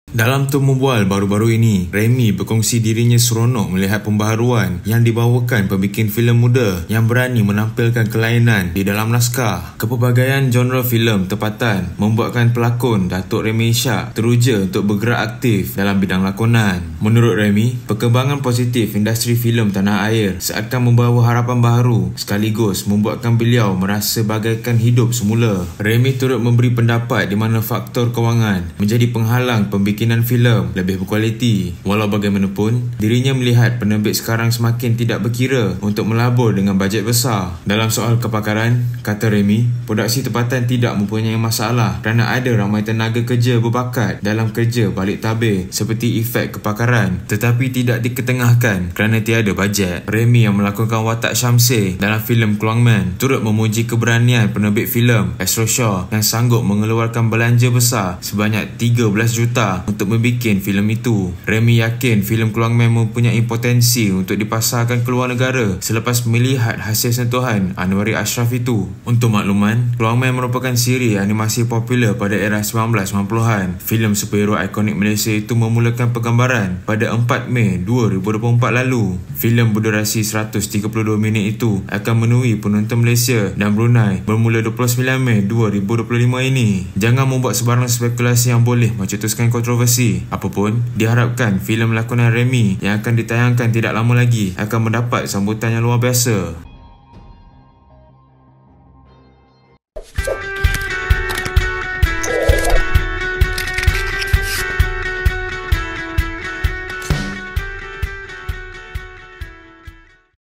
Dalam temu bual baru-baru ini, Remy berkongsi dirinya seronok melihat pembaharuan yang dibawakan pembikin filem muda yang berani menampilkan kelainan di dalam naskah. Kepelbagaian genre filem tempatan membuatkan pelakon Datuk Remy Ishak teruja untuk bergerak aktif dalam bidang lakonan. Menurut Remy, perkembangan positif industri filem tanah air seakan membawa harapan baru sekaligus membuatkan beliau merasa bagaikan hidup semula. Remy turut memberi pendapat di mana faktor kewangan menjadi penghalang pembikinan filem lebih berkualiti. Walau bagaimanapun, dirinya melihat penerbit sekarang semakin tidak berkira untuk melabur dengan bajet besar. Dalam soal kepakaran, kata Remy, produksi tempatan tidak mempunyai masalah kerana ada ramai tenaga kerja berbakat dalam kerja balik tabir seperti efek kepakaran, tetapi tidak diketengahkan kerana tiada bajet. Remy yang melakukan watak Syamsir dalam filem Keluang Man turut memuji keberanian penerbit filem Astro Shaw yang sanggup mengeluarkan belanja besar sebanyak 13 juta untuk membuat filem itu. Remy yakin filem Keluang Man mempunyai potensi untuk dipasarkan ke luar negara selepas melihat hasil sentuhan Anwari Ashraf itu. Untuk makluman, Keluang Man merupakan siri animasi popular pada era 1990-an. Filem superhero ikonik Malaysia itu memulakan penggambaran pada 4 Mei 2024 lalu. Filem berdurasi 132 minit itu akan menemui penonton Malaysia dan Brunei bermula 29 Mei 2025 ini. Jangan membuat sebarang spekulasi yang boleh mencetuskan kontroversi. Apapun, diharapkan filem lakonan Remy yang akan ditayangkan tidak lama lagi akan mendapat sambutan yang luar biasa.